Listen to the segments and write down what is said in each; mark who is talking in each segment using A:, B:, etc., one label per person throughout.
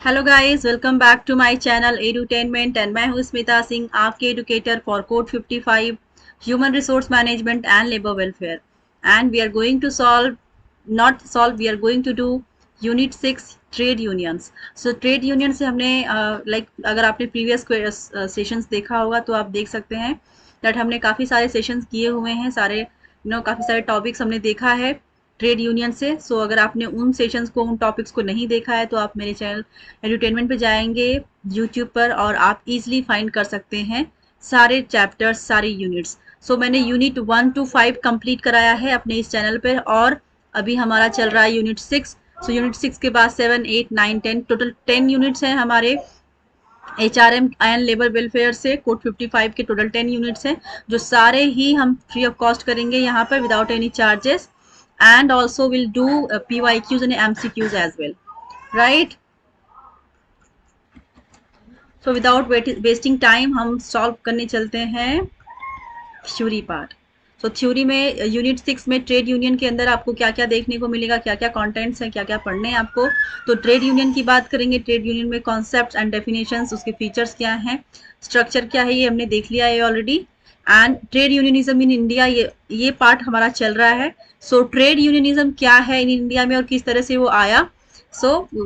A: Hello guys, welcome back to my channel edutainment and मैं हूँ स्मिता सिंह, आपके educator for code 55 human resource management and labour welfare. And we are going to solve not solve we are going to do unit 6 trade unions. So trade union से हमने अगर आपने previous sessions देखा होगा तो आप देख सकते हैं दैट हमने काफ़ी सारे सेशंस किए हुए हैं, सारे काफ़ी सारे टॉपिक्स हमने देखा है ट्रेड यूनियन से। सो अगर आपने उन सेशंस को, उन टॉपिक्स को नहीं देखा है तो आप मेरे चैनल एडुटेनमेंट पे जाएंगे यूट्यूब पर और आप इजीली फाइंड कर सकते हैं सारे चैप्टर्स, सारे यूनिट्स। सो मैंने यूनिट 1 to 5 कंप्लीट कराया है अपने इस चैनल पर और अभी हमारा चल रहा है यूनिट 6। सो यूनिट 6 के बाद 7, 8, 9, 10 टोटल 10 यूनिट्स हैं हमारे HRM एंड लेबर वेलफेयर से। कोड 55 के टोटल 10 यूनिट्स हैं जो सारे ही हम फ्री ऑफ कॉस्ट करेंगे यहाँ पर without any charges, and also will do PYQs and MCQs as well, right. So without wasting time हम सॉल्व करने चलते हैं थ्योरी पार्ट। सो थ्योरी में यूनिट 6 में ट्रेड यूनियन के अंदर आपको क्या क्या देखने को मिलेगा, क्या क्या कंटेंट्स हैं, क्या क्या पढ़ने हैं आपको। तो ट्रेड यूनियन की बात करेंगे। ट्रेड यूनियन में कॉन्सेप्ट्स एंड डेफिनेशंस, उसके फीचर्स क्या हैं, स्ट्रक्चर क्या है, ये हमने देख लिया है already. And trade unionism in India, ये पार्ट हमारा चल रहा है। सो ट्रेड यूनियनिज्म क्या है इन इंडिया में और किस तरह से वो आया,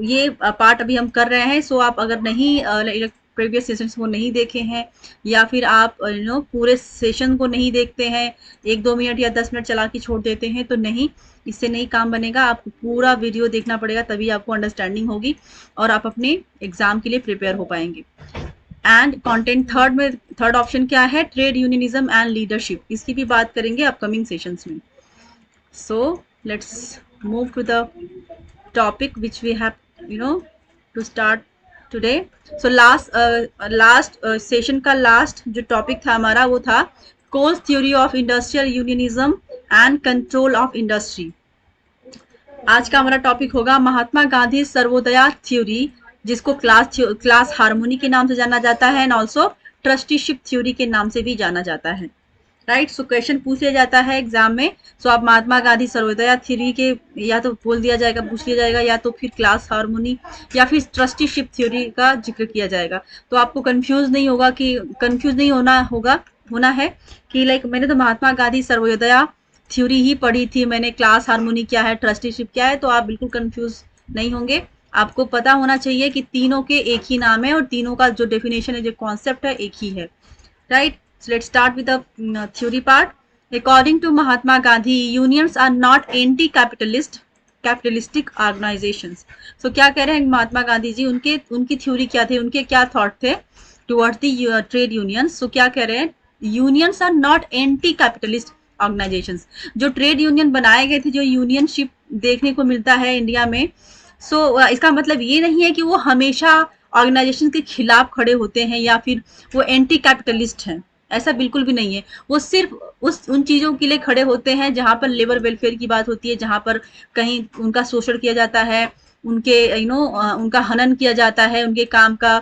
A: ये पार्ट अभी हम कर रहे हैं। आप अगर नहीं प्रीवियस सेशंस को नहीं देखे हैं या फिर आप पूरे सेशन को नहीं देखते हैं, 1-2 मिनट या 10 मिनट चला के छोड़ देते हैं, तो नहीं, इससे नहीं काम बनेगा। आपको पूरा वीडियो देखना पड़ेगा, तभी आपको अंडरस्टैंडिंग होगी और आप अपने एग्जाम के लिए प्रिपेयर हो पाएंगे। एंड कंटेंट थर्ड ऑप्शन क्या है, ट्रेड यूनियनिज्म एंड लीडरशिप, इसकी भी बात करेंगे अपकमिंग सेशंस में। So let's move to the topic which we have to start today. So last session का लास्ट जो टॉपिक था हमारा वो था Cole's theory of industrial unionism and control of industry. आज का हमारा टॉपिक होगा महात्मा गांधी सर्वोदया थ्योरी, जिसको क्लास हार्मोनी के नाम से जाना जाता है एंड ऑल्सो ट्रस्टीशिप थ्योरी के नाम से भी जाना जाता है, राइट। सो क्वेश्चन पूछ लिया जाता है एग्जाम में। आप महात्मा गांधी सर्वोदया थ्योरी के या तो बोल दिया जाएगा, पूछ लिया जाएगा, या तो फिर क्लास हार्मोनी या फिर ट्रस्टीशिप थ्योरी का जिक्र किया जाएगा। तो आपको कंफ्यूज नहीं होना है कि लाइक मैंने तो महात्मा गांधी सर्वोदया थ्योरी ही पढ़ी थी, मैंने क्लास हार्मोनी क्या है, ट्रस्टीशिप क्या है, तो आप बिल्कुल कंफ्यूज नहीं होंगे। आपको पता होना चाहिए कि तीनों के एक ही नाम है और तीनों का जो डेफिनेशन है, जो कॉन्सेप्ट है, एक ही है, right? So let's start with the theory part. According to Mahatma Gandhi, unions are not capitalistic organizations. So क्या कह रहे हैं महात्मा गांधी जी, उनकी थ्योरी क्या थे, उनके क्या थॉट थे टुवर्ड्स द ट्रेड यूनियंस। क्या कह रहे हैं, unions are not anti capitalist organisations. जो ट्रेड यूनियन बनाए गए थे, जो यूनियनशिप देखने को मिलता है इंडिया में, इसका मतलब ये नहीं है कि वो हमेशा ऑर्गेनाइजेशन के खिलाफ खड़े होते हैं या फिर वो एंटी कैपिटलिस्ट हैं, ऐसा बिल्कुल भी नहीं है। वो सिर्फ उन चीज़ों के लिए खड़े होते हैं जहाँ पर लेबर वेलफेयर की बात होती है, जहाँ पर कहीं उनका शोषण किया जाता है, उनके उनका हनन किया जाता है, उनके काम का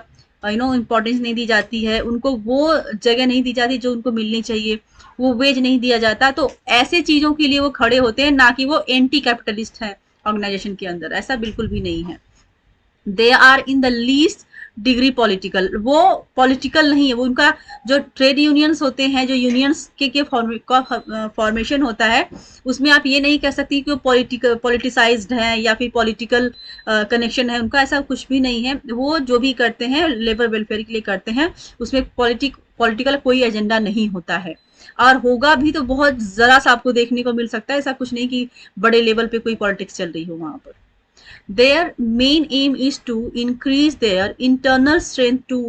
A: इम्पोर्टेंस नहीं दी जाती है, उनको वो जगह नहीं दी जाती जो उनको मिलनी चाहिए, वो वेज नहीं दिया जाता। तो ऐसे चीज़ों के लिए वो खड़े होते हैं, ना कि वो एंटी कैपिटलिस्ट है ऑर्गेनाइजेशन के अंदर, ऐसा बिल्कुल भी नहीं है। They are in the least degree political, वो पॉलिटिकल नहीं है। वो उनका जो ट्रेड यूनियंस होते हैं, जो यूनियंस के फॉर्मेशन होता है, उसमें आप ये नहीं कह सकती कि वो पॉलिटिसाइज्ड है या फिर पॉलिटिकल कनेक्शन है उनका, ऐसा कुछ भी नहीं है। वो जो भी करते हैं लेबर वेलफेयर के लिए करते हैं, उसमें पॉलिटिकल कोई एजेंडा नहीं होता है, और होगा भी तो बहुत जरा सा आपको देखने को मिल सकता है, ऐसा कुछ नहीं कि बड़े लेवल पे कोई पॉलिटिक्स चल रही हो वहां पर। Their main aim is to increase their internal strength to,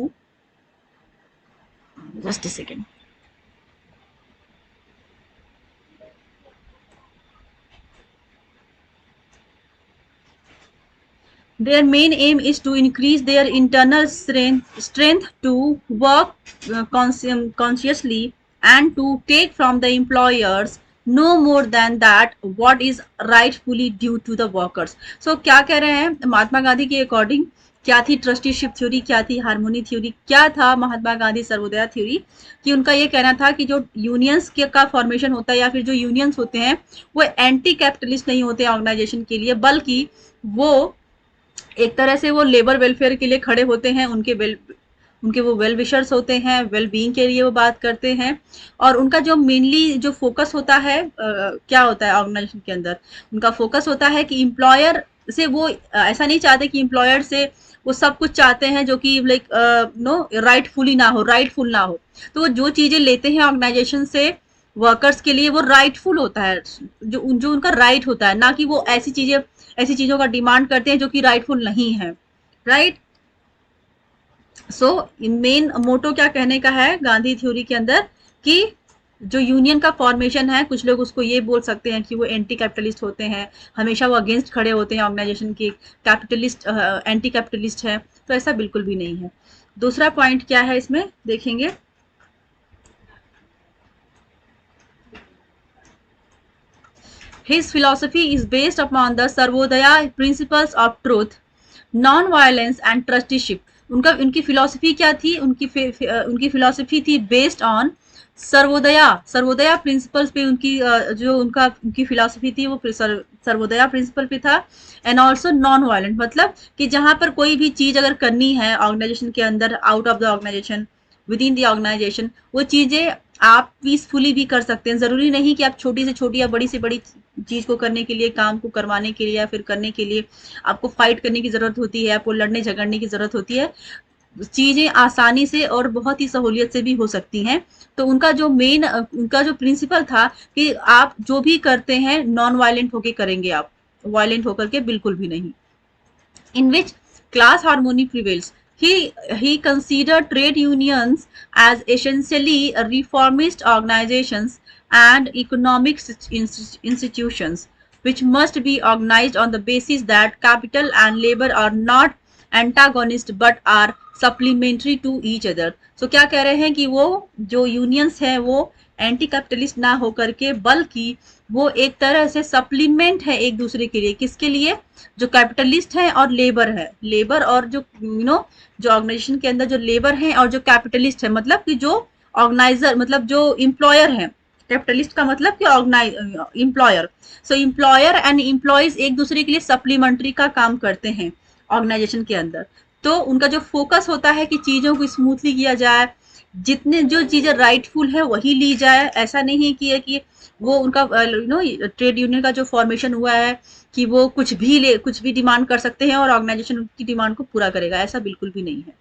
A: just a second. Their main aim is to increase their internal strength to work consciously and to take from the employers no more than that what is rightfully due to the workers. क्या कह रहे हैं महात्मा गांधी के according, क्या थी trusteeship theory, क्या थी harmony theory, क्या था महात्मा गांधी सर्वोदया थ्योरी, कि उनका ये कहना था कि जो यूनियंस का फॉर्मेशन होता है या फिर जो यूनियंस होते हैं वो एंटी कैपिटलिस्ट नहीं होते ऑर्गेनाइजेशन के लिए, बल्कि वो एक तरह से वो लेबर वेलफेयर के लिए खड़े होते हैं, उनके वो वेल विशर्स होते हैं, वेल बीइंग के लिए वो बात करते हैं। और उनका जो मेनली जो फोकस होता है क्या होता है ऑर्गेनाइजेशन के अंदर, उनका फोकस होता है कि एम्प्लॉयर से वो ऐसा नहीं चाहते कि एम्प्लॉयर से वो सब कुछ चाहते हैं जो कि लाइक नो राइटफुल ना हो। तो वो जो चीजें लेते हैं ऑर्गेनाइजेशन से वर्कर्स के लिए वो राइटफुल होता है, जो जो उनका राइट होता है, ना कि वो ऐसी चीजों का डिमांड करते हैं जो कि राइटफुल नहीं है, राइट। सो मेन मोटो क्या कहने का है गांधी थ्योरी के अंदर, कि जो यूनियन का फॉर्मेशन है, कुछ लोग उसको ये बोल सकते हैं कि वो एंटी कैपिटलिस्ट होते हैं, हमेशा वो अगेंस्ट खड़े होते हैं ऑर्गेनाइजेशन के, कैपिटलिस्ट एंटी कैपिटलिस्ट है, तो ऐसा बिल्कुल भी नहीं है। दूसरा पॉइंट क्या है इसमें देखेंगे, his philosophy is based upon the Sarvodaya principles of truth, non violence and trusteeship. उनकी फिलोसफी क्या थी, उनकी फिलोसफी थी बेस्ड ऑन सर्वोदया प्रिंसिपल्स पे। उनकी फिलोसफी थी वो सर्वोदया प्रिंसिपल पे था। एंड ऑल्सो नॉन वायलेंट, मतलब कि जहां पर कोई भी चीज अगर करनी है ऑर्गेनाइजेशन के अंदर, out of the organisation, within the organisation, वो चीजें आप पीसफुली भी कर सकते हैं। जरूरी नहीं कि आप छोटी से छोटी या बड़ी से बड़ी चीज को करने के लिए, काम को करवाने के लिए या फिर करने के लिए आपको फाइट करने की जरूरत होती है, आपको लड़ने झगड़ने की जरूरत होती है। चीजें आसानी से और बहुत ही सहूलियत से भी हो सकती हैं। तो उनका जो प्रिंसिपल था कि आप जो भी करते हैं नॉन वायलेंट होके करेंगे, आप वायलेंट होकर के बिल्कुल भी नहीं। in which class harmony prevails. He considered trade unions as essentially reformist organizations and economic institutions which must be organized on the basis that capital and labor are not antagonist but are supplementary to each other. So क्या कह रहे हैं कि वो जो unions हैं वो anti capitalist ना होकर के, बल्कि वो एक तरह से सप्लीमेंट है एक दूसरे के लिए। किसके लिए? जो कैपिटलिस्ट है और लेबर है, लेबर और जो जो ऑर्गेनाइजेशन के अंदर जो लेबर है और जो कैपिटलिस्ट है, मतलब कि जो ऑर्गेनाइजर, मतलब जो इम्प्लॉयर है। कैपिटलिस्ट का मतलब कि organise employer. So employer and employees एक दूसरे के लिए सप्लीमेंट्री का काम करते हैं ऑर्गेनाइजेशन के अंदर। तो उनका जो फोकस होता है कि चीजों को स्मूथली किया जाए, जितने जो चीजें राइटफुल है वही ली जाए। ऐसा नहीं कि है कि वो उनका ट्रेड यूनियन का जो फॉर्मेशन हुआ है कि वो कुछ भी डिमांड कर सकते हैं और ऑर्गेनाइजेशन उनकी डिमांड को पूरा करेगा, ऐसा बिल्कुल भी नहीं है।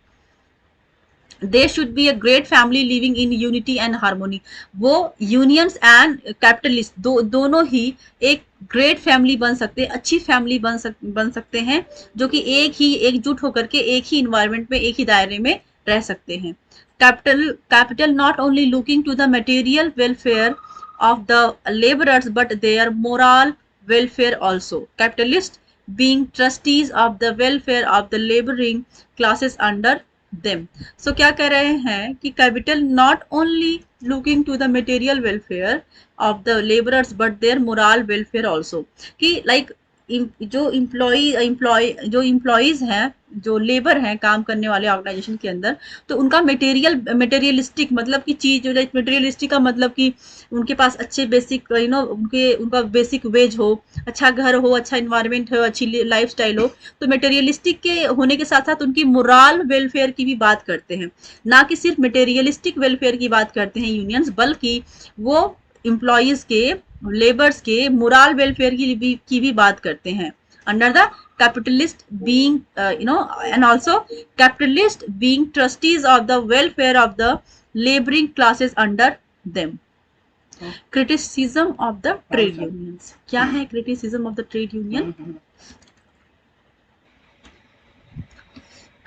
A: They should be a great family living in unity and harmony. वो यूनियंस एंड कैपिटलिस्ट दोनों ही एक ग्रेट फैमिली बन सकते हैं, अच्छी फैमिली बन सकते हैं, जो कि एकजुट होकर के एक ही इन्वायरमेंट में, एक ही दायरे में रह सकते हैं। Capital not only looking to the material welfare of the laborers but their moral welfare also. Capitalists being trustees of the welfare of the laboring classes under them. So क्या कह रहे हैं कि capital not only looking to the material welfare of the laborers but their moral welfare also. कि like जो employees हैं, जो labour हैं, काम करने वाले ऑर्गेनाइजेशन के अंदर, तो उनका मटेरियलिस्टिक मतलब कि चीज जो, मटेरियलिस्टिक का मतलब कि उनके पास अच्छे बेसिक उनका बेसिक वेज हो, अच्छा घर हो, अच्छा इन्वायरमेंट हो, अच्छी लाइफस्टाइल हो। तो मटेरियलिस्टिक के होने के साथ साथ उनकी मोरल वेलफेयर की भी बात करते हैं, ना कि सिर्फ मटेरियलिस्टिक वेलफेयर की बात करते हैं यूनियंस, बल्कि वो इम्प्लॉयज के, लेबर्स के मोरल वेलफेयर की भी बात करते हैं under the capitalist being and also capitalist being trustees of the welfare of the laboring classes under them. Criticism of the trade unions. क्या है criticism of the trade union?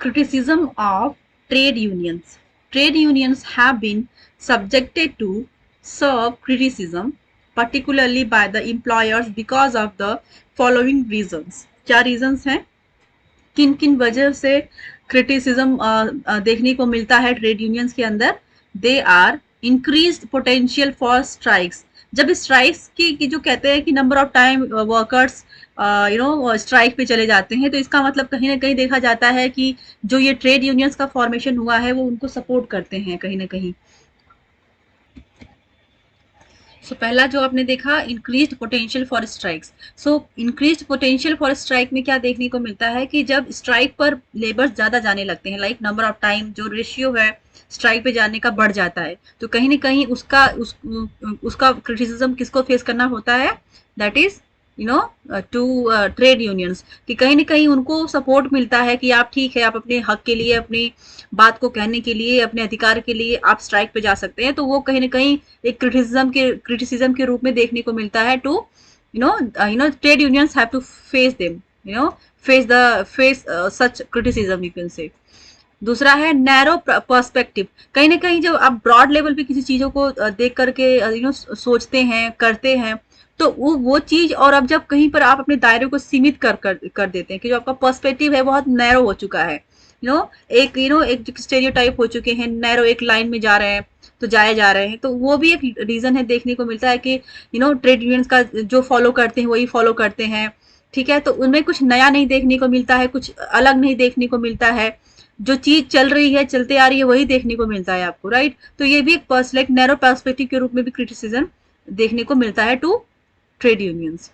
A: Criticism of trade unions. Trade unions have been subjected to serve criticism, particularly by the employers because of the following reasons. क्या reasons हैं? किन किन वजह से criticism देखने को मिलता है ट्रेड यूनियंस के अंदर? They are increased potential for strikes. जब स्ट्राइक्स की जो कहते हैं कि number of time workers strike पे चले जाते हैं, तो इसका मतलब कहीं ना कहीं देखा जाता है कि जो ये ट्रेड यूनियंस का फॉर्मेशन हुआ है वो उनको सपोर्ट करते हैं कहीं ना कहीं। सो पहला जो आपने देखा, increased potential for strikes. So increased potential for strike में क्या देखने को मिलता है कि जब स्ट्राइक पर लेबर्स ज़्यादा जाने लगते हैं, लाइक नंबर ऑफ टाइम, जो रेशियो है स्ट्राइक पे जाने का बढ़ जाता है, तो कहीं ना कहीं उसका क्रिटिसिज्म किसको फेस करना होता है, that is you know to trade unions, कि कहीं ना कहीं उनको सपोर्ट मिलता है कि आप ठीक है, आप अपने हक के लिए, अपनी बात को कहने के लिए, अपने अधिकार के लिए आप स्ट्राइक पे जा सकते हैं। तो वो कहीं ना कहीं एक क्रिटिसिज्म के रूप में देखने को मिलता है to trade unions have to face them, face such criticism, you can say. दूसरा है नैरो पर्सपेक्टिव। कहीं ना कहीं जब आप ब्रॉड लेवल पे किसी चीजों को देख करके सोचते हैं, करते हैं, तो वो चीज, और अब जब कहीं पर आप अपने दायरे को सीमित कर देते हैं कि जो आपका पर्सपेक्टिव है बहुत नैरो हो चुका है, एक स्टेरियोटाइप हो चुके हैं, नैरो एक लाइन में जा रहे हैं, तो जाए जा रहे हैं, तो वो भी एक रीजन है देखने को मिलता है कि ट्रेड यूनियंस का जो फॉलो करते हैं वही फॉलो करते हैं। ठीक है, तो उनमें कुछ नया नहीं देखने को मिलता है, कुछ अलग नहीं देखने को मिलता है, जो चीज चल रही है, चलते आ रही है, वही देखने को मिलता है आपको, राइट। तो ये भी एक नैरो पर्सपेक्टिव के रूप में भी क्रिटिसिज्म देखने को मिलता है to trade unions.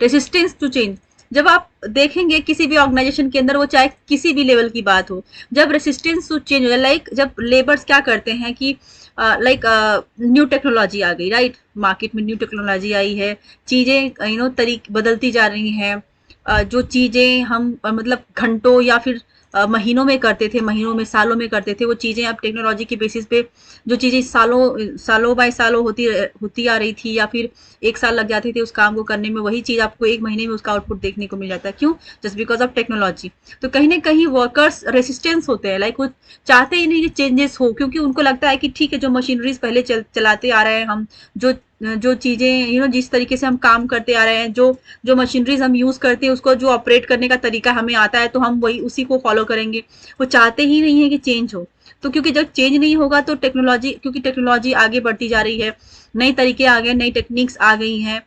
A: Resistance to change. जब आप देखेंगे किसी भी ऑर्गेनाइजेशन के अंदर, वो चाहे किसी भी लेवल की बात हो, जब रेसिस्टेंस टू चेंज हो, लाइक जब लेबर्स क्या करते हैं कि न्यू टेक्नोलॉजी आ गई, राइट, मार्केट में न्यू टेक्नोलॉजी आई है, चीजें तरीक बदलती जा रही हैं, जो चीजें हम मतलब घंटों या फिर महीनों में करते थे, महीनों में, सालों में करते थे, वो चीजें अब टेक्नोलॉजी के बेसिस पे, जो चीजें सालों सालों बाय सालों होती आ रही थी, या फिर एक साल लग जाते थे उस काम को करने में, वही चीज आपको एक महीने में उसका आउटपुट देखने को मिल जाता है। क्यों? Just because of technology. तो कहीं ना कहीं वर्कर्स रेसिस्टेंस होते हैं, लाइक वो चाहते ही नहीं कि चेंजेस हो, क्योंकि उनको लगता है कि ठीक है, जो मशीनरीज पहले चलाते आ रहे हैं हम, जो जो चीजें जिस तरीके से हम काम करते आ रहे हैं, जो जो मशीनरीज हम यूज करते हैं, उसको जो ऑपरेट करने का तरीका हमें आता है, तो हम वही उसी को फॉलो करेंगे। वो चाहते ही नहीं है कि चेंज हो। तो क्योंकि जब चेंज नहीं होगा तो क्योंकि टेक्नोलॉजी आगे बढ़ती जा रही है, नई तरीके आ गए, नई टेक्निक्स आ गई हैं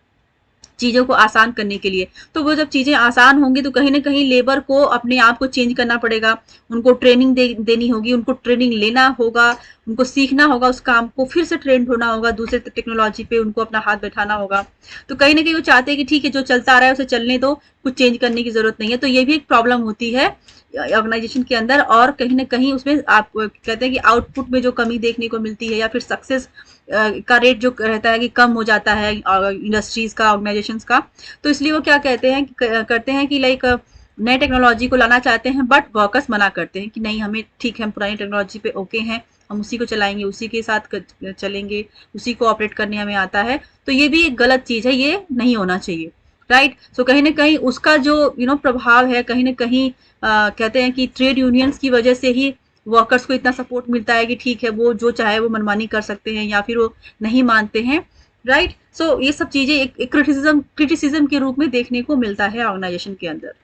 A: चीजों को आसान करने के लिए, तो वो जब चीजें आसान होंगी तो कहीं ना कहीं लेबर को अपने आप को चेंज करना पड़ेगा, उनको ट्रेनिंग देनी होगी, उनको ट्रेनिंग लेना होगा, उनको सीखना होगा, उस काम को फिर से ट्रेंड होना होगा, दूसरे टेक्नोलॉजी पे उनको अपना हाथ बैठाना होगा। तो कहीं ना कहीं वो चाहते हैं कि ठीक है, जो चलता आ रहा है उसे चलने दो, कुछ चेंज करने की जरूरत नहीं है। तो ये भी एक प्रॉब्लम होती है ऑर्गेनाइजेशन के अंदर, और कहीं ना कहीं उसमें आप कहते हैं कि आउटपुट में जो कमी देखने को मिलती है, या फिर सक्सेस का रेट जो रहता है कि कम हो जाता है इंडस्ट्रीज का, ऑर्गेनाइजेशन का। तो इसलिए वो क्या कहते हैं करते हैं कि लाइक नए टेक्नोलॉजी को लाना चाहते हैं, बट वर्कर्स मना करते हैं कि नहीं, हमें ठीक है, हम पुरानी टेक्नोलॉजी पे ओके हैं, हम उसी को चलाएंगे, उसी के साथ चलेंगे, उसी को ऑपरेट करने हमें आता है। तो ये भी एक गलत चीज है, ये नहीं होना चाहिए, राइट। सो कहीं ना कहीं उसका जो प्रभाव है, कहीं ना कहीं कहते हैं कि ट्रेड यूनियंस की वजह से ही वर्कर्स को इतना सपोर्ट मिलता है कि ठीक है, वो जो चाहे वो मनमानी कर सकते हैं, या फिर वो नहीं मानते हैं, राइट। सो ये सब चीजें एक क्रिटिसिज्म के रूप में देखने को मिलता है ऑर्गेनाइजेशन के अंदर।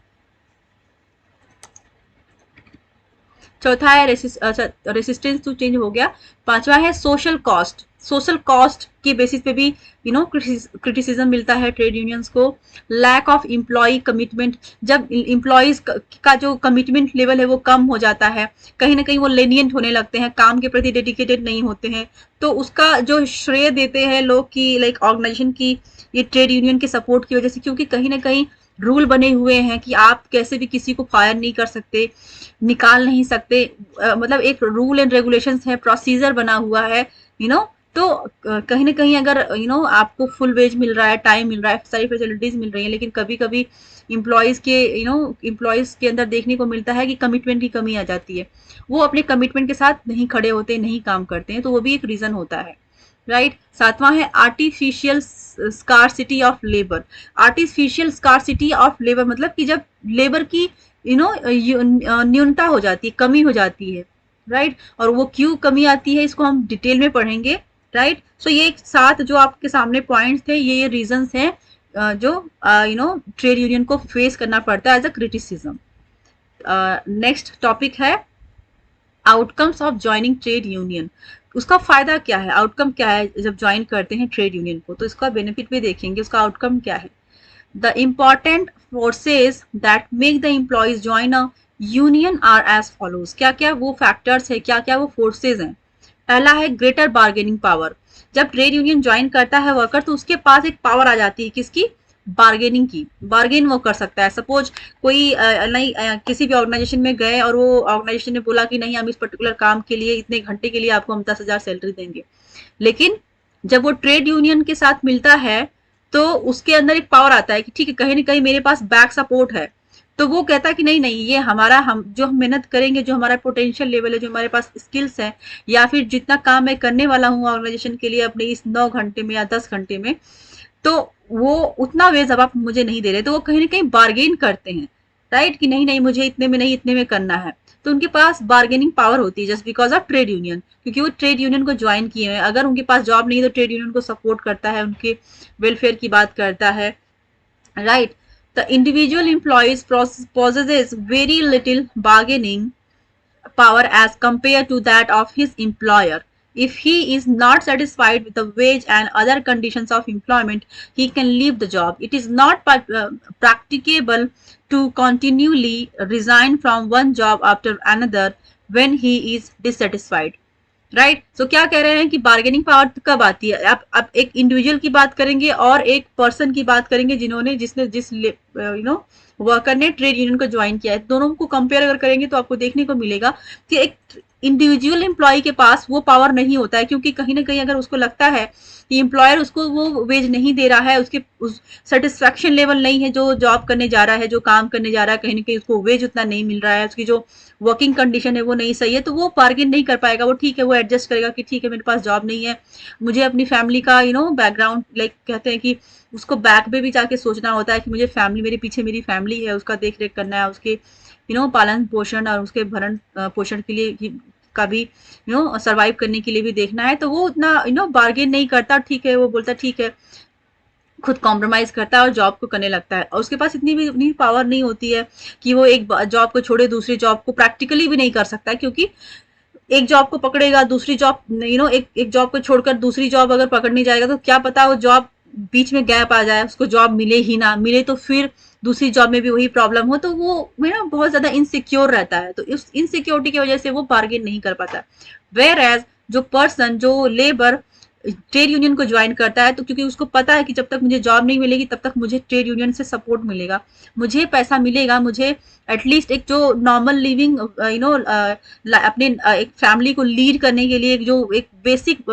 A: चौथा है रेसिस्टेंस टू चेंज हो गया। पांचवा है सोशल कॉस्ट। सोशल कॉस्ट के बेसिस पे भी क्रिटिसिज्म मिलता है ट्रेड यूनियंस को। Lack of employ commitment. जब एम्प्लॉयज का जो कमिटमेंट लेवल है वो कम हो जाता है, कहीं ना कहीं वो लेनियंट होने लगते हैं, काम के प्रति डेडिकेटेड नहीं होते हैं, तो उसका जो श्रेय देते हैं लोग की, लाइक ऑर्गेनाइजेशन की, ये ट्रेड यूनियन के सपोर्ट की वजह से, क्योंकि कहीं ना कहीं रूल बने हुए हैं कि आप कैसे भी किसी को फायर नहीं कर सकते, निकाल नहीं सकते, मतलब एक रूल एंड रेगुलेशंस है, प्रोसीजर बना हुआ है, यू नो तो कहीं ना कहीं अगर आपको फुल वेज मिल रहा है, टाइम मिल रहा है, सारी फैसिलिटीज मिल रही है, लेकिन कभी कभी इम्प्लॉयज के अंदर देखने को मिलता है कि कमिटमेंट की कमी आ जाती है, वो अपने कमिटमेंट के साथ नहीं खड़े होते, नहीं काम करते हैं, तो वो भी एक रीजन होता है, राइट। सातवां है artificial scarcity of labour. Artificial scarcity of labour मतलब कि जब लेबर की न्यूनता हो जाती है, कमी हो जाती है, राइट। और वो क्यों कमी आती है, इसको हम डिटेल में पढ़ेंगे, राइट। सो ये सात जो आपके सामने पॉइंट्स थे, ये रीजंस हैं जो ट्रेड यूनियन को फेस करना पड़ता है as a criticism. Next topic है outcomes of joining trade union. उसका फायदा क्या है, आउटकम क्या है जब ज्वाइन करते हैं ट्रेड यूनियन को, तो इसका बेनिफिट भी देखेंगे, उसका आउटकम क्या है। The important forces that make the employees join a union are as follows। क्या क्या वो फैक्टर्स है, क्या क्या वो फोर्सेज हैं पहला है ग्रेटर बार्गेनिंग पावर। जब ट्रेड यूनियन ज्वाइन करता है वर्कर तो उसके पास एक पावर आ जाती है, किसकी? बार्गेनिंग की। बार्गेन वो कर सकता है। सपोज कोई नहीं किसी भी ऑर्गेनाइजेशन में गए और वो ऑर्गेनाइजेशन ने बोला कि नहीं हम इस पर्टिकुलर काम के लिए इतने घंटे के लिए आपको हम 10,000 सैलरी देंगे, लेकिन जब वो ट्रेड यूनियन के साथ मिलता है तो उसके अंदर एक पावर आता है कि ठीक है कहीं ना कहीं मेरे पास बैक सपोर्ट है, तो वो कहता है कि नहीं नहीं ये हमारा, हम जो हम मेहनत करेंगे, जो हमारा पोटेंशियल लेवल है, जो हमारे पास स्किल्स है, या फिर जितना काम मैं करने वाला हूँ ऑर्गेनाइजेशन के लिए अपने इस 9 घंटे में या 10 घंटे में, तो वो उतना वेज अब आप मुझे नहीं दे रहे, तो वो कहीं ना कहीं बार्गेन करते हैं, राइट, कि नहीं नहीं मुझे इतने में नहीं इतने में करना है। तो उनके पास बार्गेनिंग पावर होती है just because of trade union, क्योंकि वो ट्रेड यूनियन को ज्वाइन किए हैं। अगर उनके पास जॉब नहीं है तो ट्रेड यूनियन को सपोर्ट करता है, उनके वेलफेयर की बात करता है, right. The individual employees possesses very little bargaining power as compared to that of his employer. If he is not satisfied with the wage and other conditions of employment, he can leave the job. It is not practicable to continually resign from one job after another when he is dissatisfied. Right, so क्या कह रहे हैं कि bargaining power कब आती है? आप एक इंडिविजुअल की बात करेंगे और एक पर्सन की बात करेंगे जिन्होंने जिसने जिस वर्कर ने ट्रेड यूनियन को ज्वाइन किया है, दोनों को कंपेयर अगर करेंगे तो आपको देखने को मिलेगा कि एक इंडिविजुअल एम्प्लॉय के पास वो पावर नहीं होता है, क्योंकि कहीं ना कहीं अगर उसको लगता है कि एम्प्लॉयर उसको वो वेज नहीं दे रहा है, उसके उस सेटिस्फैक्शन लेवल नहीं है, जो जॉब करने जा रहा है, जो काम करने जा रहा है, कहीं ना कहीं उसको वेज उतना नहीं मिल रहा है, उसकी जो वर्किंग कंडीशन है वो नहीं सही है, तो वो बार्गेन नहीं कर पाएगा। वो ठीक है, वो एडजस्ट करेगा कि ठीक है मेरे पास जॉब नहीं है, मुझे अपनी फैमिली का बैकग्राउंड, लाइक कहते हैं कि उसको बैक में भी जाके सोचना होता है कि मुझे फैमिली, मेरे पीछे मेरी फैमिली है, उसका देख रेख करना है, उसके पालन पोषण और उसके भरण पोषण के लिए का भी सर्वाइव करने के लिए भी देखना है, तो वो उतना बार्गेन नहीं करता। ठीक है, वो बोलता ठीक है, खुद कॉम्प्रोमाइज करता है और जॉब को करने लगता है, और उसके पास इतनी पावर नहीं होती है कि वो एक जॉब को छोड़े दूसरी जॉब को प्रैक्टिकली भी नहीं कर सकता है, क्योंकि एक जॉब को पकड़ेगा, दूसरी जॉब एक जॉब को छोड़कर दूसरी जॉब अगर पकड़ने जाएगा तो क्या पता वो जॉब बीच में गैप आ जाए, उसको जॉब मिले ही ना मिले, तो फिर दूसरी जॉब में भी वही प्रॉब्लम हो, तो वो बहुत ज्यादा इनसिक्योर रहता है, तो इस इनसिक्योरिटी की वजह से वो बार्गेन नहीं कर पाता। वेयर एज जो पर्सन, जो लेबर ट्रेड यूनियन को ज्वाइन करता है, तो क्योंकि उसको पता है कि जब तक मुझे जॉब नहीं मिलेगी तब तक मुझे ट्रेड यूनियन से सपोर्ट मिलेगा, मुझे पैसा मिलेगा, मुझे एटलीस्ट एक जो नॉर्मल लिविंग अपने एक फैमिली को लीड करने के लिए जो एक बेसिक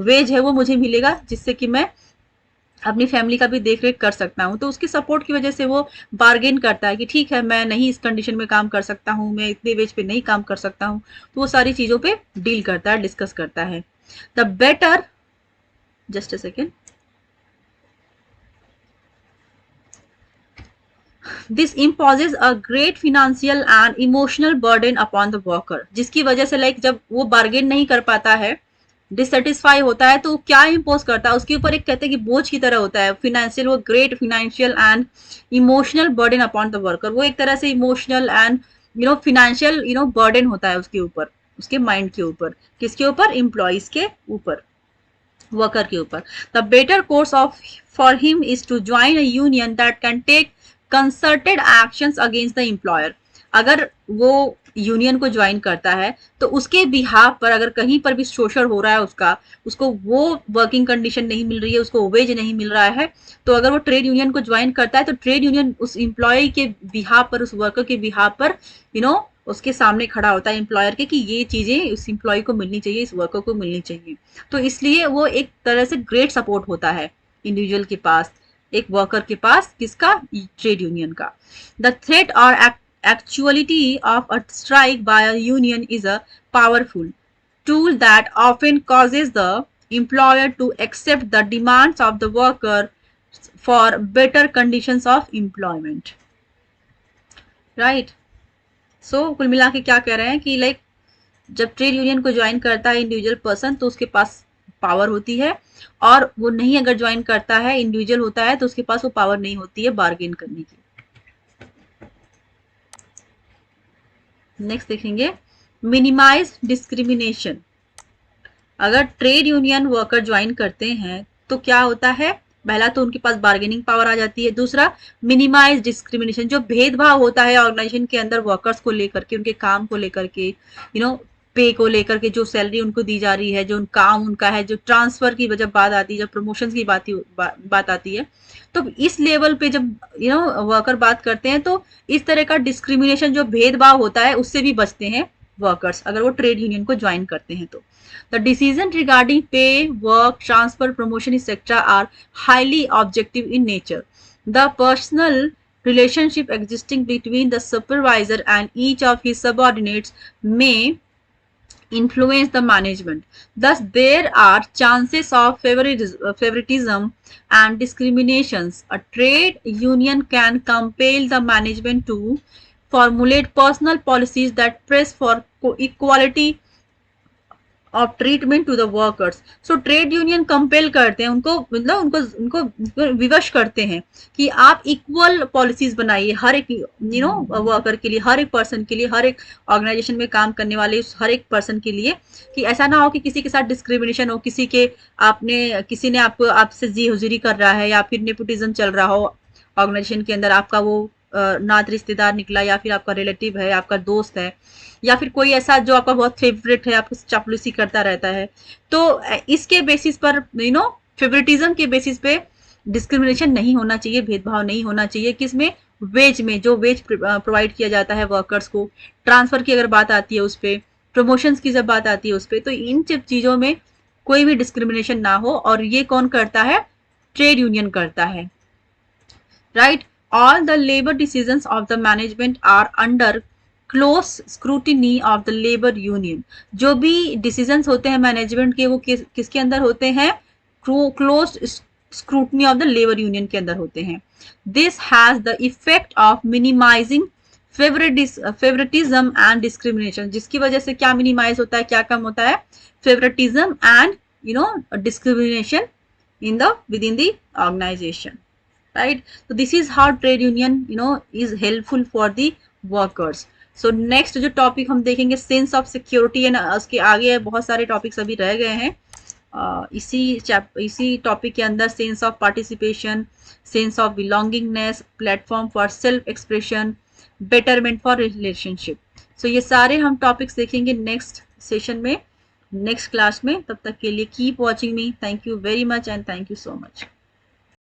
A: वेज है वो मुझे मिलेगा, जिससे कि मैं अपनी फैमिली का भी देख रेख कर सकता हूँ। तो उसकी सपोर्ट की वजह से वो बार्गेन करता है कि ठीक है मैं नहीं इस कंडीशन में काम कर सकता हूँ, मैं इतने वेज पे नहीं काम कर सकता हूँ, तो वो सारी चीजों पे डील करता है, डिस्कस करता है। The better, just a second, this imposes a great financial and emotional burden upon the worker, जिसकी वजह से लाइक जब वो बार्गेन नहीं कर पाता है, डिससेटिस्फाई होता है, तो क्या इम्पोज करता है उसके ऊपर, एक कहते हैं कि बोझ की तरह होता है फिनेंशियल, वो great financial and emotional burden upon the worker, वो एक तरह से इमोशनल एंड फिनेंशियल बर्डन होता है उसके ऊपर, उसके माइंड के ऊपर, किसके ऊपर? एम्प्लॉइज के ऊपर, वर्कर के ऊपर। The better course of for him is to join a union that can take concerted actions against the employer. अगर वो यूनियन को ज्वाइन करता है तो उसके बिहाफ पर अगर कहीं पर भी शोषण हो रहा है उसको वो वर्किंग कंडीशन नहीं मिल रही है, उसको वेज नहीं मिल रहा है, तो अगर वो ट्रेड यूनियन को ज्वाइन करता है तो ट्रेड यूनियन उस एम्प्लॉय के बिहाफ पर, उस वर्कर के बिहाफ पर उसके सामने खड़ा होता है एम्प्लॉयर के, कि ये चीजें उस एम्प्लॉय को मिलनी चाहिए, इस वर्कर को मिलनी चाहिए। तो इसलिए वो एक तरह से ग्रेट सपोर्ट होता है इंडिविजुअल के पास, एक वर्कर के पास, किसका? ट्रेड यूनियन का। द थ्रेट और actuality of a strike by a union is a powerful tool that often causes the employer to accept the demands of the worker for better conditions of employment, right? So कुल मिला के क्या कह रहे हैं कि like जब trade union को ज्वाइन करता है इंडिविजुअल पर्सन तो उसके पास पावर होती है, और वो नहीं अगर ज्वाइन करता है, इंडिविजुअल होता है, तो उसके पास वो पावर नहीं होती है बार्गेन करने की। नेक्स्ट देखेंगे मिनिमाइज डिस्क्रिमिनेशन। अगर ट्रेड यूनियन वर्कर ज्वाइन करते हैं तो क्या होता है? पहला तो उनके पास बार्गेनिंग पावर आ जाती है, दूसरा मिनिमाइज डिस्क्रिमिनेशन, जो भेदभाव होता है ऑर्गेनाइजेशन के अंदर वर्कर्स को लेकर के, उनके काम को लेकर के, पे को लेकर के जो सैलरी उनको दी जा रही है, जो काम उनका है, जो ट्रांसफर की जब बात आती है, जब प्रमोशन की बात आती है, तो इस लेवल पे जब वर्कर बात करते हैं तो इस तरह का डिस्क्रिमिनेशन, जो भेदभाव होता है, उससे भी बचते हैं वर्कर्स अगर वो ट्रेड यूनियन को ज्वाइन करते हैं तो। The decision regarding pay, work transfer, promotion etcetera are highly objective in nature. The personal relationship existing between the supervisor and each of his subordinates may influence the management. Thus, there are chances of favoritism and discriminations. A trade union can compel the management to formulate personal policies that press for equality of treatment to the workers. So trade union compel करते हैं उनको, मतलब उनको विवश करते हैं कि आप इक्वल पॉलिसीज बनाइए हर एक वर्कर के लिए, हर एक पर्सन के लिए, हर एक ऑर्गेनाइजेशन में काम करने वाले हर एक पर्सन के लिए, कि ऐसा ना हो कि किसी के साथ डिस्क्रिमिनेशन हो, किसी ने आपको आपसे जी हुजूरी कर रहा है, या फिर नेपोटिज्म चल रहा हो ऑर्गेनाइजेशन के अंदर, आपका वो नात रिश्तेदार निकला, या फिर आपका रिलेटिव है, आपका दोस्त है, या फिर कोई ऐसा जो आपका बहुत फेवरेट है, आपको चापलूसी करता रहता है. तो इसके बेसिस पर फेवरेटिज्म के बेसिस पे डिस्क्रिमिनेशन नहीं होना चाहिए, भेदभाव नहीं होना चाहिए. किसमें? वेज में. जो वेज प्रोवाइड किया जाता है वर्कर्स को, ट्रांसफर की अगर बात आती है उस पर, प्रमोशंस की जब बात आती है उस पर, तो इन सब चीजों में कोई भी डिस्क्रिमिनेशन ना हो. और ये कौन करता है? ट्रेड यूनियन करता है. Right. All the labour decisions of the management are under close scrutiny of the labour union. जो भी डिसीजंस होते हैं मैनेजमेंट के, वो किसके अंदर होते हैं? Close scrutiny of the labour union के अंदर होते हैं. This has the effect of minimising favouritism and discrimination. जिसकी वजह से क्या मिनिमाइज होता है, क्या कम होता है? Favouritism and discrimination within the organisation. Right. So this is how trade union is helpful for the workers. So next जो टॉपिक हम देखेंगे, सेंस ऑफ सिक्योरिटी, एंड उसके आगे बहुत सारे टॉपिक्स अभी रह गए हैं. इसी टॉपिक के अंदर sense of participation, sense of belongingness, platform for self expression, betterment for relationship. So ये सारे हम टॉपिक्स देखेंगे नेक्स्ट सेशन में, नेक्स्ट क्लास में. तब तक के लिए keep watching me. Thank you very much and thank you so much.